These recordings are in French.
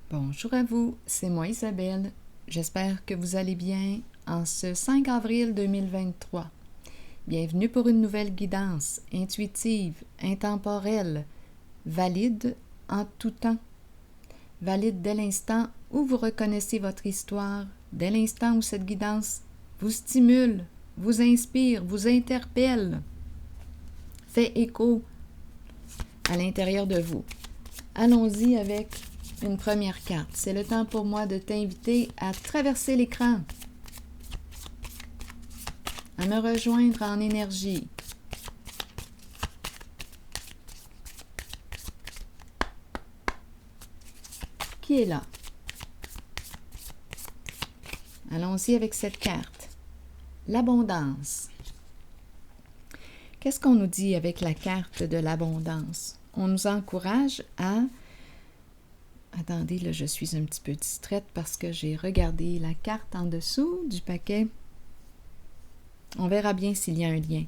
Bonjour à vous, c'est moi Isabelle. J'espère que vous allez bien en ce 5 avril 2023. Bienvenue pour une nouvelle guidance intuitive, intemporelle, valide en tout temps. Valide dès l'instant où vous reconnaissez votre histoire, dès l'instant où cette guidance vous stimule, vous inspire, vous interpelle, fait écho à l'intérieur de vous. Allons-y avec une première carte. C'est le temps pour moi de t'inviter à traverser l'écran, à me rejoindre en énergie. Qui est là? Allons-y avec cette carte. L'abondance. Qu'est-ce qu'on nous dit avec la carte de l'abondance? On nous encourage à... Attendez, là, je suis un petit peu distraite parce que j'ai regardé la carte en dessous du paquet. On verra bien s'il y a un lien.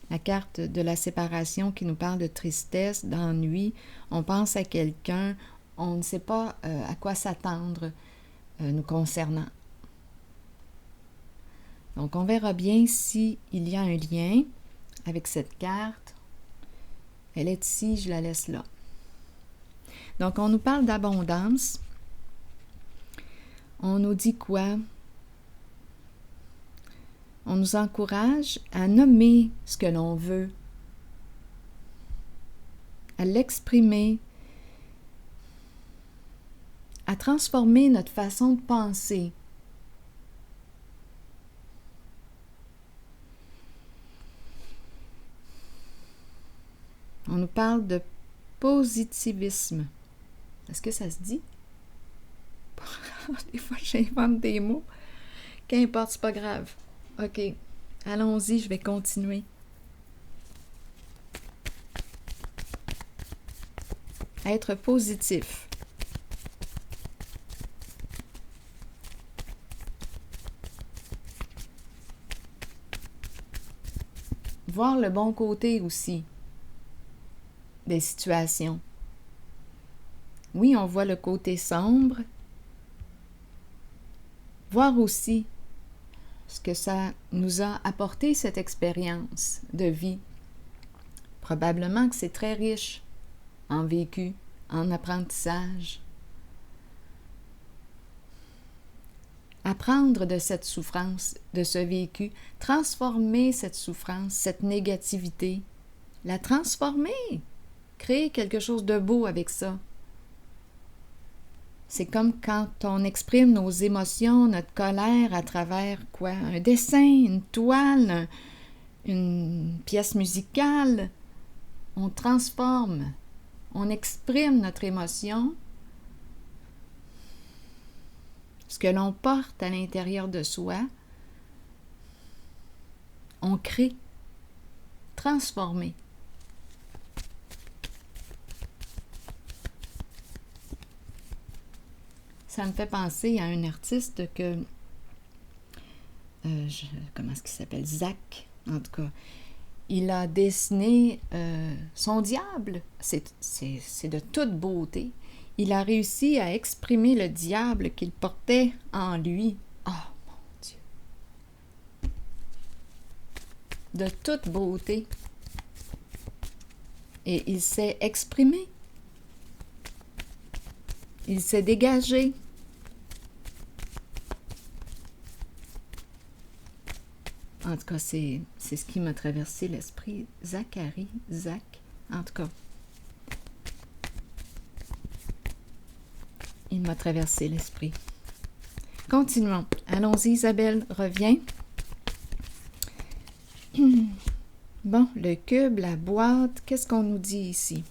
La carte de la séparation qui nous parle de tristesse, d'ennui. On pense à quelqu'un, on ne sait pas à quoi s'attendre nous concernant. Donc, on verra bien s'il y a un lien avec cette carte. Elle est ici, je la laisse là. Donc, on nous parle d'abondance. On nous dit quoi? On nous encourage à nommer ce que l'on veut, à l'exprimer, à transformer notre façon de penser. On nous parle de positivisme. Est-ce que ça se dit? Des fois, j'invente des mots. Qu'importe, c'est pas grave. OK, allons-y, je vais continuer. Être positif. Voir le bon côté aussi des situations. Oui, on voit le côté sombre. Voir aussi ce que ça nous a apporté, cette expérience de vie. Probablement que c'est très riche en vécu, en apprentissage. Apprendre de cette souffrance, de ce vécu, transformer cette souffrance, cette négativité, la transformer, créer quelque chose de beau avec ça. C'est comme quand on exprime nos émotions, notre colère à travers quoi? Un dessin, une toile, une pièce musicale. On transforme, on exprime notre émotion, ce que l'on porte à l'intérieur de soi. On crée, transformer. Ça me fait penser à un artiste que... comment est-ce qu'il s'appelle? Zach, en tout cas. Il a dessiné son diable. C'est de toute beauté. Il a réussi à exprimer le diable qu'il portait en lui. Oh, mon Dieu! De toute beauté. Et il s'est exprimé. Il s'est dégagé. En tout cas, c'est ce qui m'a traversé l'esprit. Zach, en tout cas. Il m'a traversé l'esprit. Continuons. Allons-y, Isabelle, reviens. Bon, le cube, la boîte, qu'est-ce qu'on nous dit ici?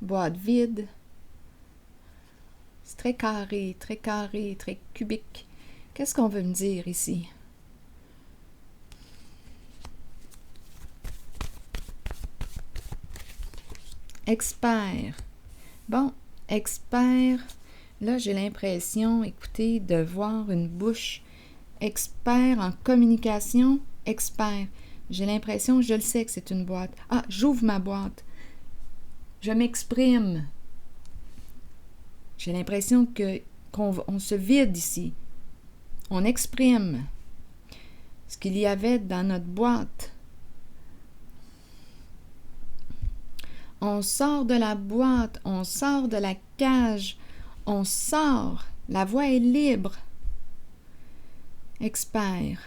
Boîte vide. C'est très carré, très cubique. Qu'est-ce qu'on veut me dire ici? Expert. Bon, expert. Là, j'ai l'impression, écoutez, de voir une bouche expert en communication expert. J'ai l'impression, je le sais que c'est une boîte. Ah, j'ouvre ma boîte. Je m'exprime. J'ai l'impression qu'on se vide ici. On exprime ce qu'il y avait dans notre boîte. On sort de la boîte, on sort de la cage, on sort. La voie est libre. Expert.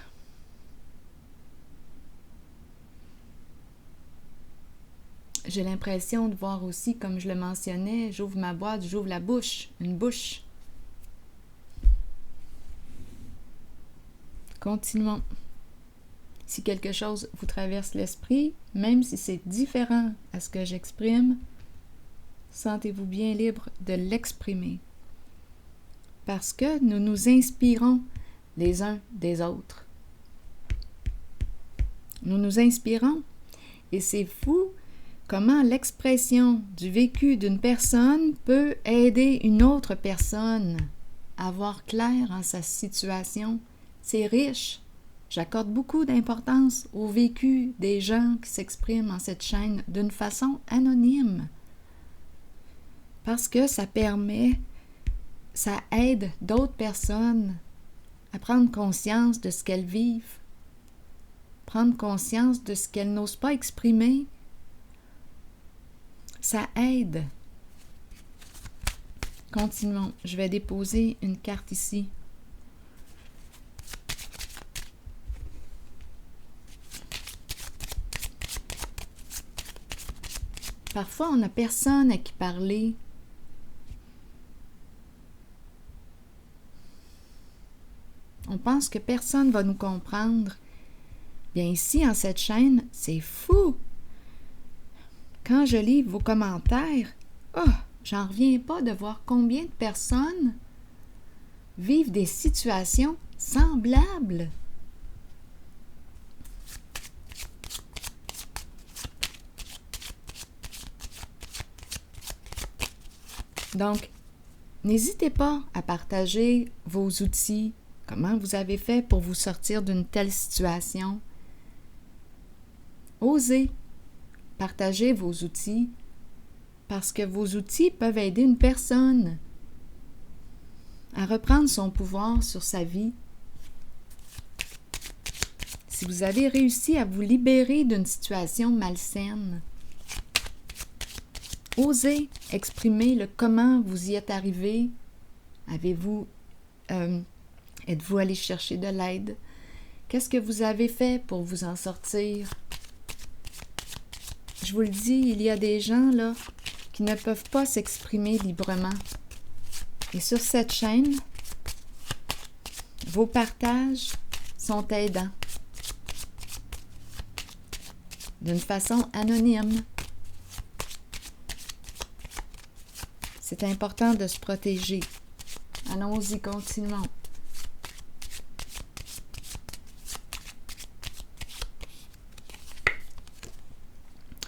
J'ai l'impression de voir aussi, comme je le mentionnais, j'ouvre ma boîte, j'ouvre la bouche, une bouche. Continuons. Si quelque chose vous traverse l'esprit, même si c'est différent à ce que j'exprime, sentez-vous bien libre de l'exprimer. Parce que nous nous inspirons les uns des autres. Nous nous inspirons. Et c'est fou comment l'expression du vécu d'une personne peut aider une autre personne à voir clair en sa situation. C'est riche. J'accorde beaucoup d'importance au vécu des gens qui s'expriment en cette chaîne d'une façon anonyme. Parce que ça aide d'autres personnes à prendre conscience de ce qu'elles vivent, prendre conscience de ce qu'elles n'osent pas exprimer. Ça aide. Continuons. Je vais déposer une carte ici. Parfois, on n'a personne à qui parler. On pense que personne va nous comprendre. Bien ici, en cette chaîne, c'est fou. Quand je lis vos commentaires, j'en reviens pas de voir combien de personnes vivent des situations semblables. Donc, n'hésitez pas à partager vos outils, comment vous avez fait pour vous sortir d'une telle situation. Osez partager vos outils parce que vos outils peuvent aider une personne à reprendre son pouvoir sur sa vie. Si vous avez réussi à vous libérer d'une situation malsaine, osez exprimer le comment vous y êtes arrivé. Êtes-vous allé chercher de l'aide? Qu'est-ce que vous avez fait pour vous en sortir? Je vous le dis, il y a des gens là qui ne peuvent pas s'exprimer librement. Et sur cette chaîne, vos partages sont aidants. D'une façon anonyme. C'est important de se protéger. Allons-y, continuons.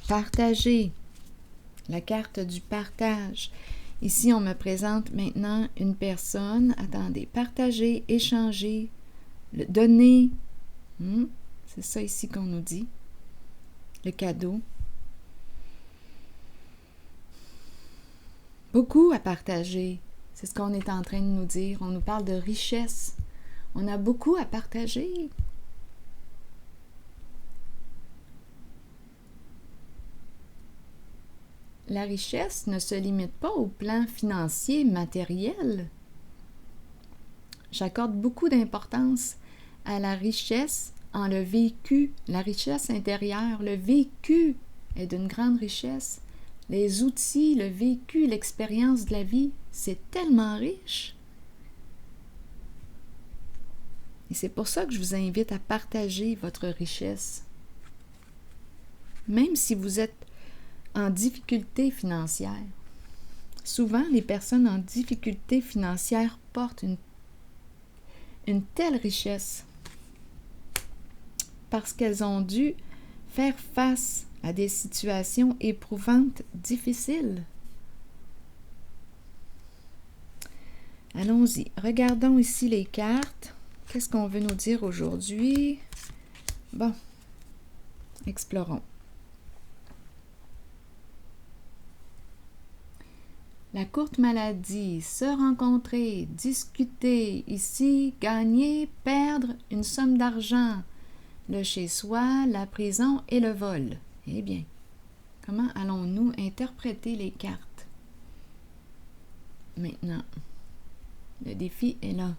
Partager. La carte du partage. Ici, on me présente maintenant une personne. Attendez, partager, échanger, donner. C'est ça ici qu'on nous dit. Le cadeau. Beaucoup à partager. C'est ce qu'on est en train de nous dire. On nous parle de richesse. On a beaucoup à partager. La richesse ne se limite pas au plan financier, matériel. J'accorde beaucoup d'importance à la richesse en le vécu, la richesse intérieure. Le vécu est d'une grande richesse. Les outils, le vécu, l'expérience de la vie, c'est tellement riche. Et c'est pour ça que je vous invite à partager votre richesse. Même si vous êtes en difficulté financière. Souvent, les personnes en difficulté financière portent une telle richesse parce qu'elles ont dû faire face à des situations éprouvantes, difficiles. Allons-y. Regardons ici les cartes. Qu'est-ce qu'on veut nous dire aujourd'hui? Bon, explorons. La courte maladie, se rencontrer, discuter, ici, gagner, perdre une somme d'argent, le chez-soi, la prison et le vol. Eh bien, comment allons-nous interpréter les cartes? Maintenant, le défi est là.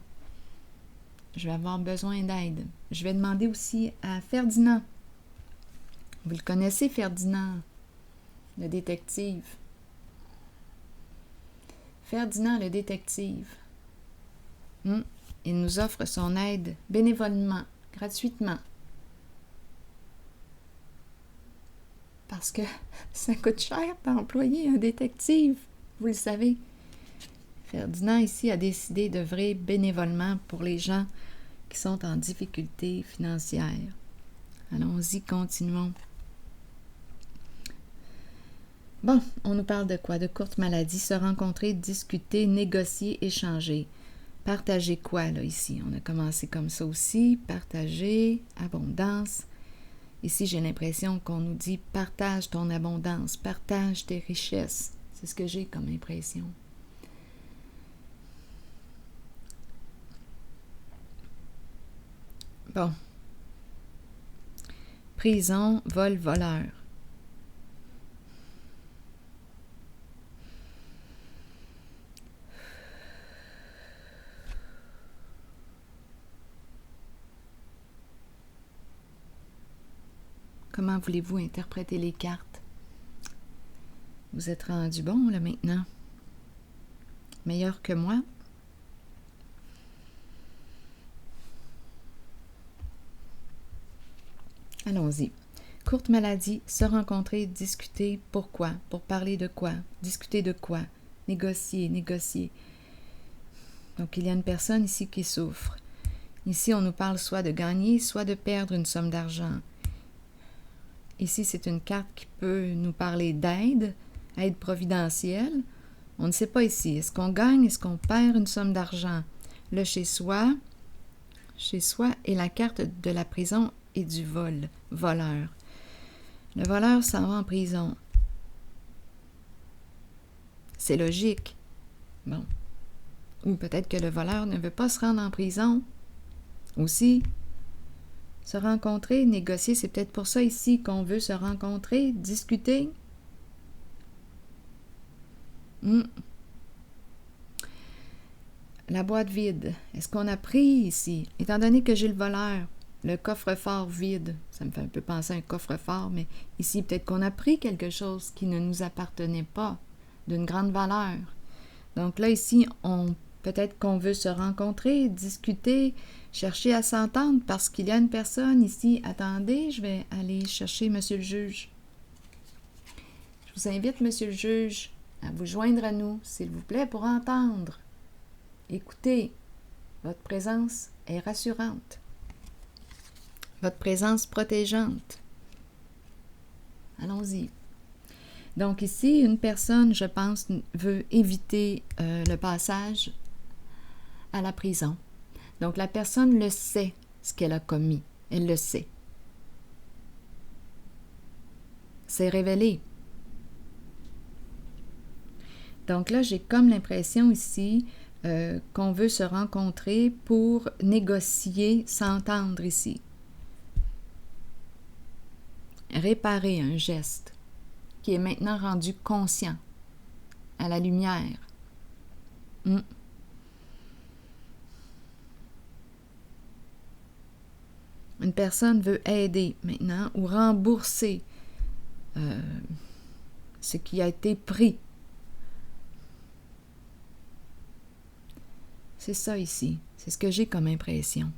Je vais avoir besoin d'aide. Je vais demander aussi à Ferdinand. Vous le connaissez, Ferdinand, le détective. Ferdinand, le détective. Il nous offre son aide bénévolement, gratuitement. Parce que ça coûte cher d'employer un détective, vous le savez. Ferdinand ici a décidé d'œuvrer bénévolement pour les gens qui sont en difficulté financière. Allons-y, continuons. Bon, on nous parle de quoi? De courte maladie, se rencontrer, discuter, négocier, échanger. Partager quoi, là, ici? On a commencé comme ça aussi. Partager, abondance. Ici, j'ai l'impression qu'on nous dit « partage ton abondance, partage tes richesses ». C'est ce que j'ai comme impression. Bon. Prison, vol, voleur. Comment voulez-vous interpréter les cartes? Vous êtes rendu bon, là, maintenant. Meilleur que moi. Allons-y. Courte maladie, se rencontrer, discuter. Pourquoi? Pour parler de quoi? Discuter de quoi? Négocier, négocier. Donc, il y a une personne ici qui souffre. Ici, on nous parle soit de gagner, soit de perdre une somme d'argent. Ici, c'est une carte qui peut nous parler d'aide, aide providentielle. On ne sait pas ici. Est-ce qu'on gagne? Est-ce qu'on perd une somme d'argent? Le chez-soi est la carte de la prison et du vol, voleur. Le voleur s'en va en prison. C'est logique. Bon. Ou peut-être que le voleur ne veut pas se rendre en prison. Aussi, se rencontrer, négocier, c'est peut-être pour ça ici qu'on veut se rencontrer, discuter. La boîte vide. Est-ce qu'on a pris ici? Étant donné que j'ai le voleur, le coffre-fort vide, ça me fait un peu penser à un coffre-fort, mais ici, peut-être qu'on a pris quelque chose qui ne nous appartenait pas, d'une grande valeur. Donc là, ici, peut-être qu'on veut se rencontrer, discuter, chercher à s'entendre parce qu'il y a une personne ici. Attendez, je vais aller chercher Monsieur le juge. Je vous invite, Monsieur le juge, à vous joindre à nous, s'il vous plaît, pour entendre. Écoutez, votre présence est rassurante. Votre présence protégeante. Allons-y. Donc ici, une personne, je pense, veut éviter le passage à la prison. Donc la personne le sait, ce qu'elle a commis. Elle le sait. C'est révélé. Donc là, j'ai comme l'impression ici qu'on veut se rencontrer pour négocier, s'entendre ici. Réparer un geste qui est maintenant rendu conscient, à la lumière. Une personne veut aider maintenant ou rembourser ce qui a été pris. C'est ça ici. C'est ce que j'ai comme impression.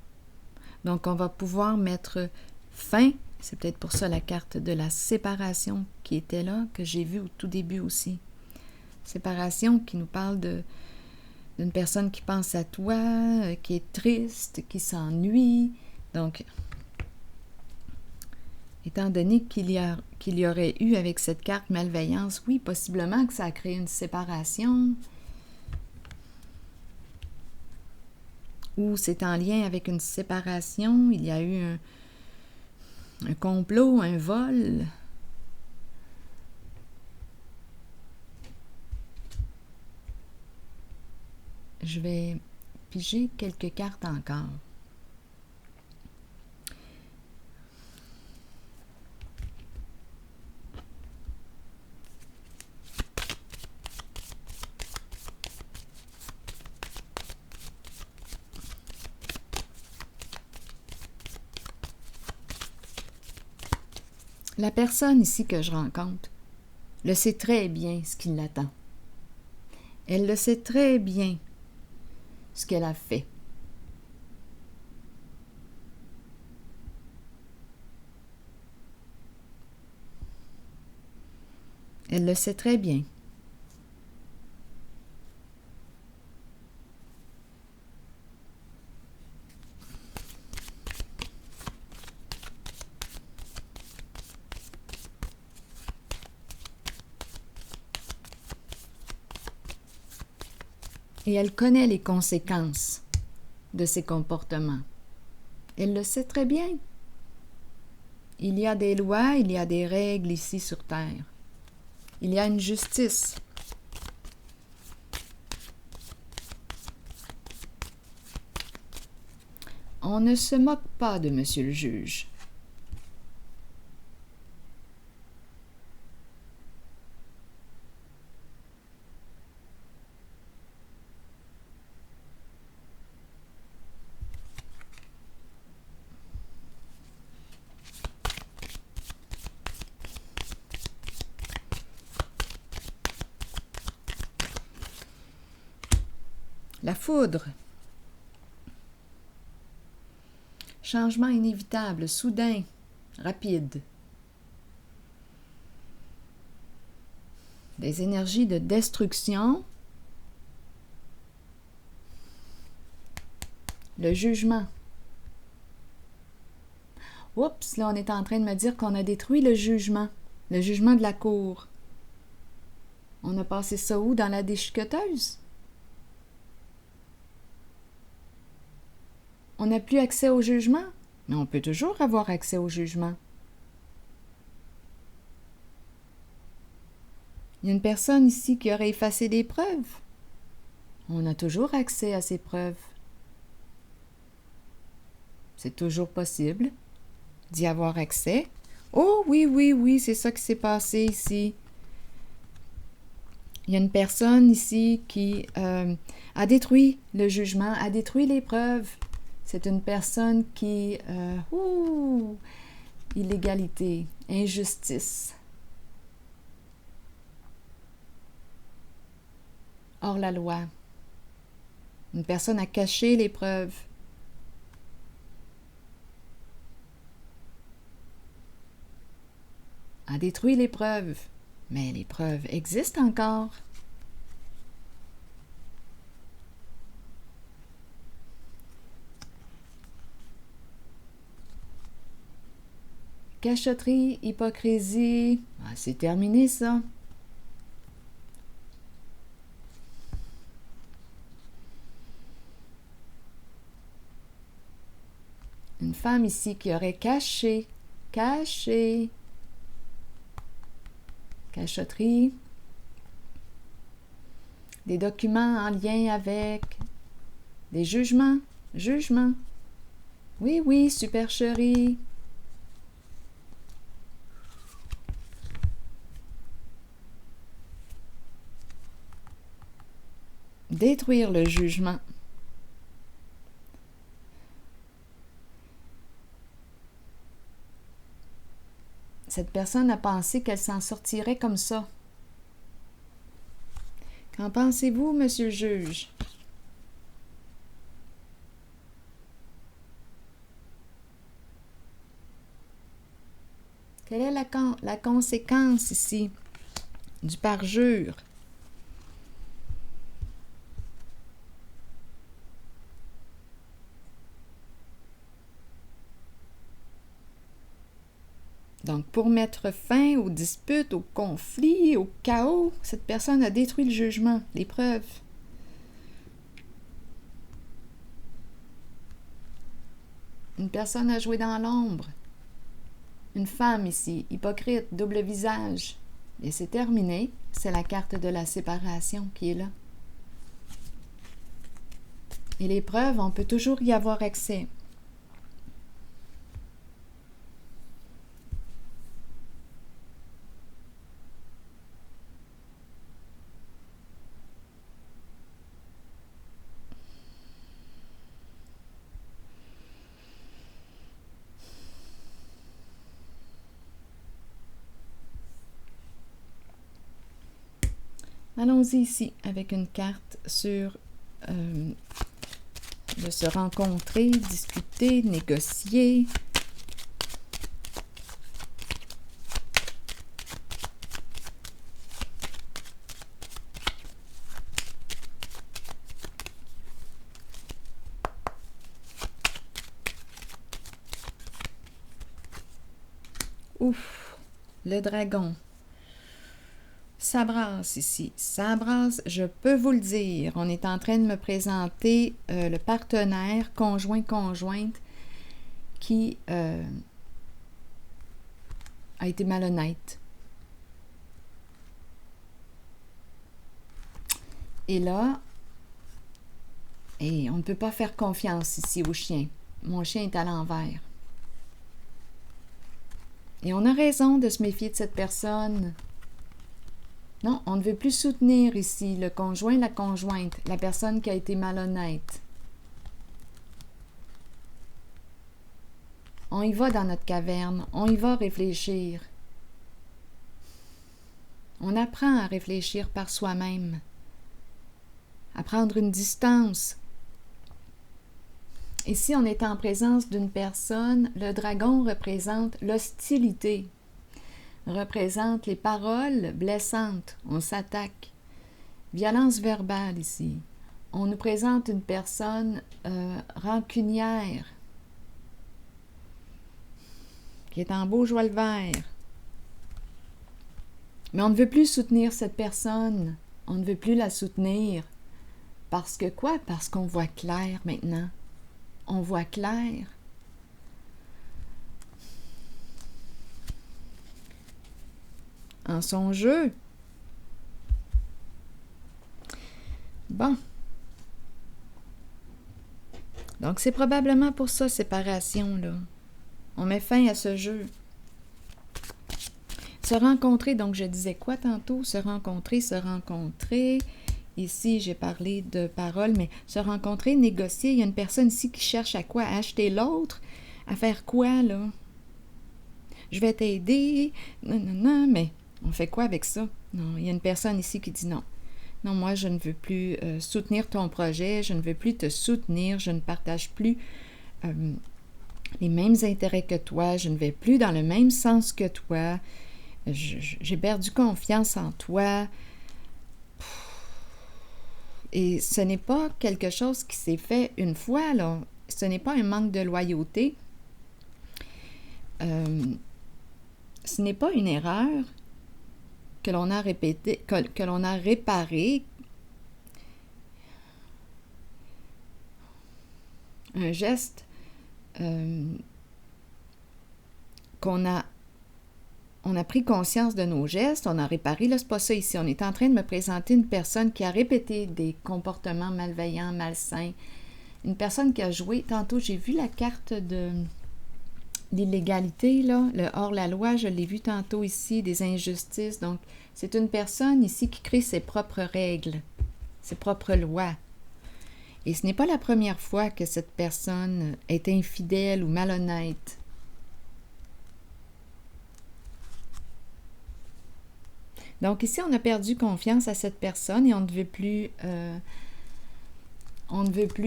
Donc, on va pouvoir mettre fin. C'est peut-être pour ça la carte de la séparation qui était là, que j'ai vue au tout début aussi. Séparation qui nous parle d'une personne qui pense à toi, qui est triste, qui s'ennuie. Donc, étant donné qu'il y aurait eu avec cette carte malveillance, oui, possiblement que ça a créé une séparation. Ou c'est en lien avec une séparation, il y a eu Un complot, un vol. Je vais piger quelques cartes encore. La personne ici que je rencontre le sait très bien ce qui l'attend. Elle le sait très bien ce qu'elle a fait. Elle le sait très bien. Et elle connaît les conséquences de ses comportements. Elle le sait très bien. Il y a des lois, il y a des règles ici sur Terre. Il y a une justice. On ne se moque pas de monsieur le juge. La foudre. Changement inévitable, soudain, rapide. Des énergies de destruction. Le jugement. Oups, là on est en train de me dire qu'on a détruit le jugement de la cour. On a passé ça où, dans la déchiqueteuse? On n'a plus accès au jugement, mais on peut toujours avoir accès au jugement. Il y a une personne ici qui aurait effacé des preuves. On a toujours accès à ces preuves. C'est toujours possible d'y avoir accès. Oh oui, oui, oui, c'est ça qui s'est passé ici. Il y a une personne ici qui a détruit le jugement, a détruit les preuves. C'est une personne qui... illégalité, injustice. Hors la loi. Une personne a caché les preuves. A détruit les preuves. Mais les preuves existent encore. Cachotterie, hypocrisie. Ah, c'est terminé, ça. Une femme ici qui aurait caché. Cachotterie. Des documents en lien avec. Des jugements. Oui, oui, supercherie. Détruire le jugement. Cette personne a pensé qu'elle s'en sortirait comme ça. Qu'en pensez-vous, monsieur le juge? Quelle est la conséquence ici du parjure? Donc, pour mettre fin aux disputes, aux conflits, au chaos, cette personne a détruit le jugement, les preuves. Une personne a joué dans l'ombre. Une femme ici, hypocrite, double visage. Et c'est terminé. C'est la carte de la séparation qui est là. Et les preuves, on peut toujours y avoir accès. Allons-y ici avec une carte sur de se rencontrer, discuter, négocier. Ouf, le dragon. Ça brasse ici, ça brasse, je peux vous le dire. On est en train de me présenter le partenaire conjointe qui a été malhonnête. Et là, on ne peut pas faire confiance ici au chien. Mon chien est à l'envers. Et on a raison de se méfier de cette personne. Non, on ne veut plus soutenir ici le conjoint, la conjointe, la personne qui a été malhonnête. On y va dans notre caverne, on y va réfléchir. On apprend à réfléchir par soi-même, à prendre une distance. Ici, on est en présence d'une personne, le dragon représente l'hostilité, représente les paroles blessantes, on s'attaque. Violence verbale ici. On nous présente une personne rancunière, qui est en beau joie le vert. Mais on ne veut plus soutenir cette personne, on ne veut plus la soutenir. Parce que quoi? Parce qu'on voit clair maintenant. On voit clair. En son jeu. Bon. Donc, c'est probablement pour ça, séparation, là. On met fin à ce jeu. Se rencontrer, donc je disais quoi tantôt? Se rencontrer, se rencontrer. Ici, j'ai parlé de paroles, mais se rencontrer, négocier. Il y a une personne ici qui cherche à quoi? À acheter l'autre? À faire quoi, là? Je vais t'aider. Non, non, non, mais on fait quoi avec ça? Non, il y a une personne ici qui dit non. Non, moi, je ne veux plus soutenir ton projet, je ne veux plus te soutenir, je ne partage plus les mêmes intérêts que toi, je ne vais plus dans le même sens que toi, j'ai perdu confiance en toi. Et ce n'est pas quelque chose qui s'est fait une fois, là. Ce n'est pas un manque de loyauté. Ce n'est pas une erreur que l'on a répété, que l'on a réparé. Un geste qu'on a... On a pris conscience de nos gestes, on a réparé. Là, c'est pas ça ici. On est en train de me présenter une personne qui a répété des comportements malveillants, malsains. Une personne qui a joué. Tantôt, j'ai vu la carte de l'illégalité, là, le hors-la-loi. Je l'ai vu tantôt ici, des injustices. Donc, c'est une personne ici qui crée ses propres règles, ses propres lois. Et ce n'est pas la première fois que cette personne est infidèle ou malhonnête. Donc ici, on a perdu confiance à cette personne et on ne veut plus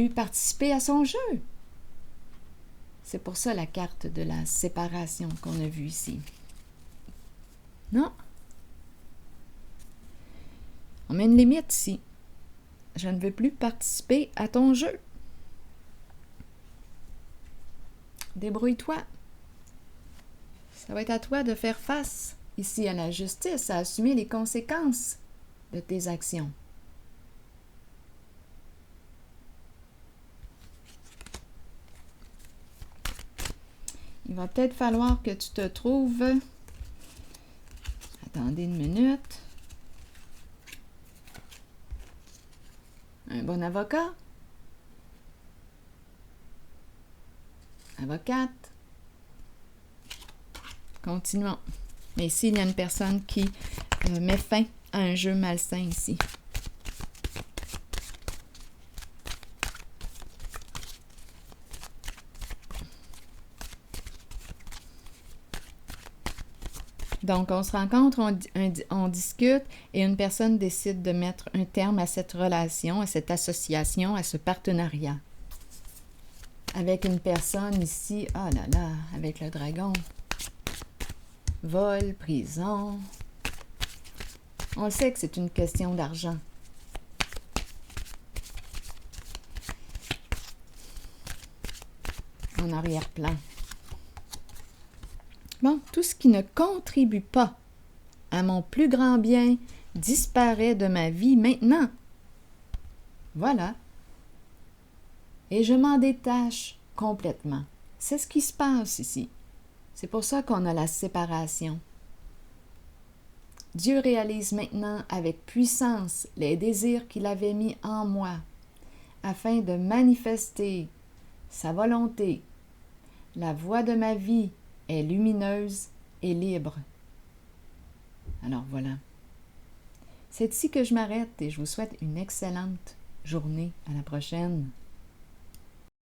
participer à son jeu. C'est pour ça la carte de la séparation qu'on a vue ici. Non. On met une limite ici. Je ne veux plus participer à ton jeu. Débrouille-toi. Ça va être à toi de faire face ici à la justice, à assumer les conséquences de tes actions. Il va peut-être falloir que tu te trouves... Attendez une minute. Un bon avocat. Avocate. Continuons. Mais ici, il y a une personne qui met fin à un jeu malsain ici. Donc, on se rencontre, on discute et une personne décide de mettre un terme à cette relation, à cette association, à ce partenariat. Avec une personne ici, oh là là, avec le dragon. Vol, prison. On sait que c'est une question d'argent. En arrière-plan. Bon, tout ce qui ne contribue pas à mon plus grand bien disparaît de ma vie maintenant. Voilà. Et je m'en détache complètement. C'est ce qui se passe ici. C'est pour ça qu'on a la séparation. Dieu réalise maintenant avec puissance les désirs qu'il avait mis en moi afin de manifester sa volonté. La voie de ma vie est lumineuse et libre. Alors voilà. C'est ici que je m'arrête et je vous souhaite une excellente journée. À la prochaine.